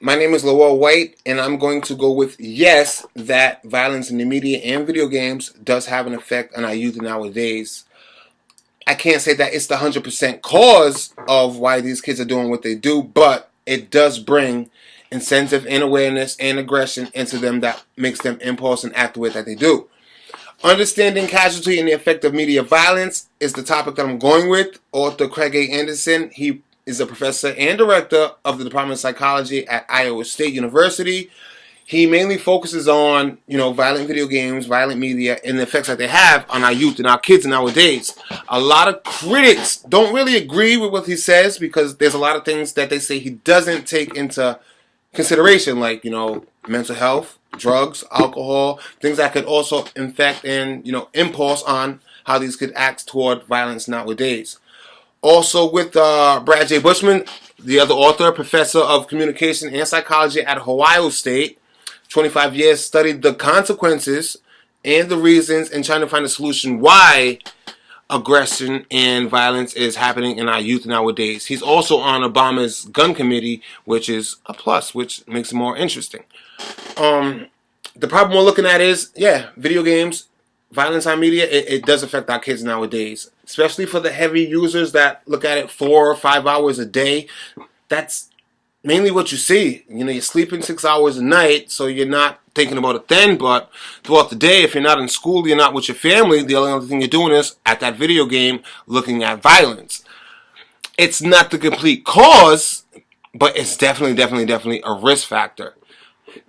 My name is Lowell White, and I'm going to go with yes, that violence in the media and video games does have an effect on our youth nowadays. I can't say that it's the 100% cause of why these kids are doing what they do, but it does bring incentive and awareness and aggression into them that makes them impulse and act the way that they do. Understanding casualty and the effect of media violence is the topic that I'm going with. Author Craig A. Anderson, he is a professor and director of the Department of Psychology at Iowa State University. He mainly focuses on, violent video games, violent media, and the effects that they have on our youth and our kids nowadays. A lot of critics don't really agree with what he says because there's a lot of things that they say he doesn't take into consideration, like, mental health, drugs, alcohol, things that could also infect and, impulse on how these kids act toward violence nowadays. Also with Brad J. Bushman, the other author, professor of communication and psychology at Ohio State, 25 years, studied the consequences and the reasons and trying to find a solution why aggression and violence is happening in our youth nowadays. He's also on Obama's gun committee, which is a plus, which makes it more interesting. The problem we're looking at is, video games, violence on media, it does affect our kids nowadays, especially for the heavy users that look at it 4 or 5 hours a day. That's mainly what you see. You're sleeping 6 hours a night, so you're not thinking about it then, but throughout the day, if you're not in school, you're not with your family, the only other thing you're doing is at that video game looking at violence. It's not the complete cause, but it's definitely a risk factor.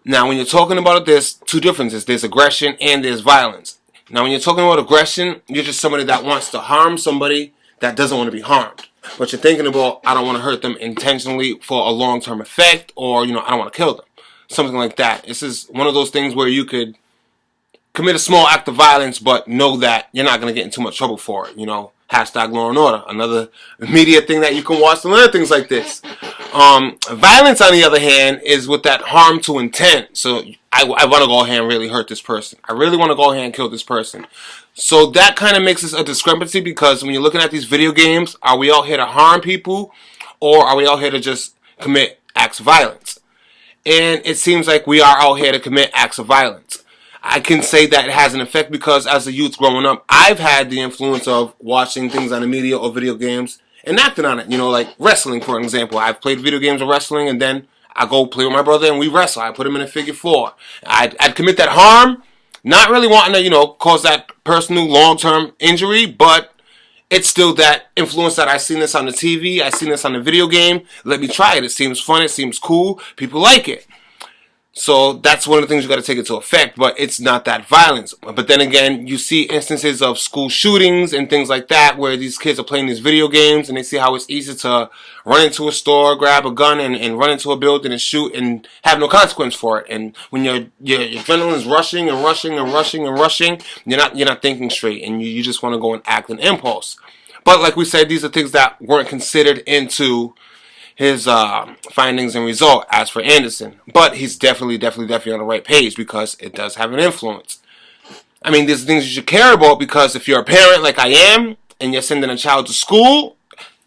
Now, when you're talking about it, there's two differences. There's aggression and there's violence. Now, when you're talking about aggression, you're just somebody that wants to harm somebody that doesn't want to be harmed. But you're thinking about, I don't want to hurt them intentionally for a long-term effect, or, I don't want to kill them. Something like that. This is one of those things where you could commit a small act of violence, but know that you're not going to get in too much trouble for it. Hashtag Law and Order. Another media thing that you can watch to learn things like this. Violence, on the other hand, is with that harm to intent. So I want to go ahead and really hurt this person. I really want to go ahead and kill this person. So that kind of makes this a discrepancy, because when you're looking at these video games, are we out here to harm people, or are we out here to just commit acts of violence? And it seems like we are out here to commit acts of violence. I can say that it has an effect because as a youth growing up, I've had the influence of watching things on the media or video games and acting on it. Like wrestling, for example. I've played video games of wrestling, and then I go play with my brother and we wrestle. I put him in a figure four. I'd commit that harm, not really wanting to, cause that personal long-term injury, but it's still that influence that I've seen this on the TV, I've seen this on the video game. Let me try it. It seems fun. It seems cool. People like it. So that's one of the things you got to take into effect, but it's not that violence. But then again, you see instances of school shootings and things like that where these kids are playing these video games and they see how it's easy to run into a store, grab a gun, and run into a building and shoot and have no consequence for it. And when your adrenaline is rushing and rushing and rushing and rushing, you're not thinking straight, and you just want to go and act in impulse. But like we said, these are things that weren't considered into his findings and result as for Anderson. But he's definitely on the right page, because it does have an influence. I mean, these are things you should care about, because if you're a parent like I am and you're sending a child to school,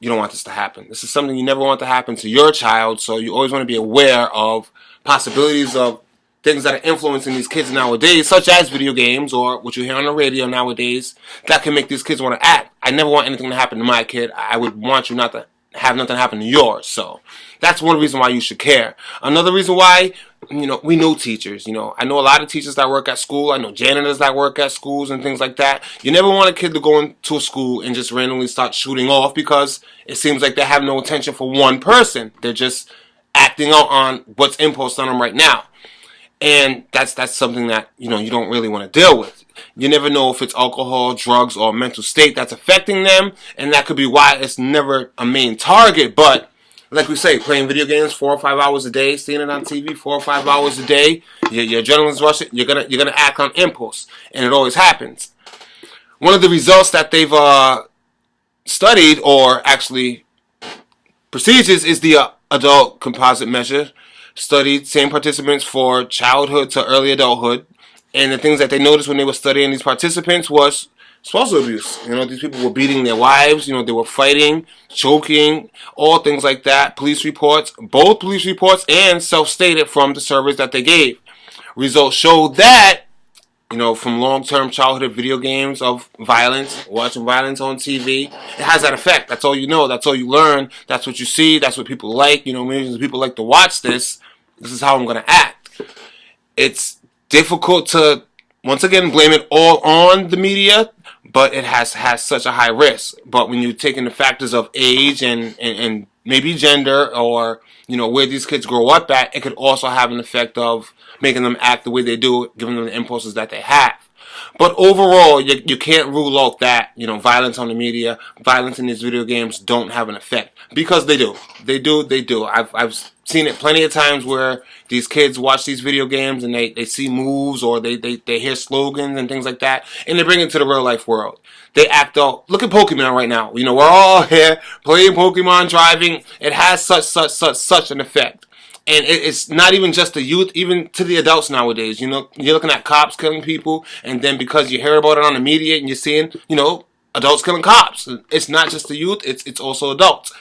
you don't want this to happen. This is something you never want to happen to your child, so you always want to be aware of possibilities of things that are influencing these kids nowadays, such as video games or what you hear on the radio nowadays, that can make these kids want to act. I never want anything to happen to my kid. I would want you not to have nothing happen to yours. So that's one reason why you should care. Another reason why, we know teachers. I know a lot of teachers that work at school. I know janitors that work at schools and things like that. You never want a kid to go into a school and just randomly start shooting off, because it seems like they have no attention for one person. They're just acting out on what's impulsed on them right now. And that's something that, you don't really want to deal with. You never know if it's alcohol, drugs, or mental state that's affecting them, and that could be why it's never a main target. But like we say, playing video games 4 or 5 hours a day, seeing it on TV 4 or 5 hours a day, your adrenaline's rushing, you're gonna act on impulse, and it always happens. One of the results that they've studied, or actually procedures, is the adult composite measure. Studied same participants for childhood to early adulthood, and the things that they noticed when they were studying these participants was spousal abuse. You know, these people were beating their wives. You know, they were fighting, choking, all things like that. Police reports, both police reports and self-stated from the surveys that they gave. Results showed that, you know, from long-term childhood video games of violence, watching violence on TV, it has that effect. That's all you know. That's all you learn. That's what you see. That's what people like. You know, millions of people like to watch this. This is how I'm going to act. It's difficult to, once again, blame it all on the media, but it has such a high risk. But when you take in the factors of age and maybe gender, or, you know, where these kids grow up at, it could also have an effect of making them act the way they do, giving them the impulses that they have. But overall, you can't rule out that, you know, violence on the media, violence in these video games don't have an effect. Because they do. They do. I've seen it plenty of times where these kids watch these video games and they see moves, or they hear slogans and things like that, and they bring it to the real life world. They act out. Look at Pokemon right now. You know, we're all here playing Pokemon, driving. It has such an effect. And it's not even just the youth, even to the adults nowadays. You know, you're looking at cops killing people, and then because you hear about it on the media and you're seeing, you know, adults killing cops. It's not just the youth, it's also adults.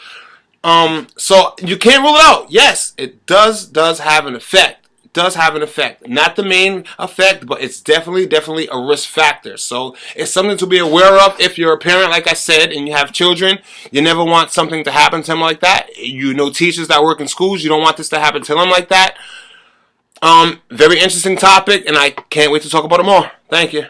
So you can't rule it out. Yes, it does have an effect. It does have an effect. Not the main effect, but it's definitely a risk factor. So it's something to be aware of if you're a parent, like I said, and you have children. You never want something to happen to them like that. You know, teachers that work in schools, you don't want this to happen to them like that. Very interesting topic, and I can't wait to talk about it more. Thank you.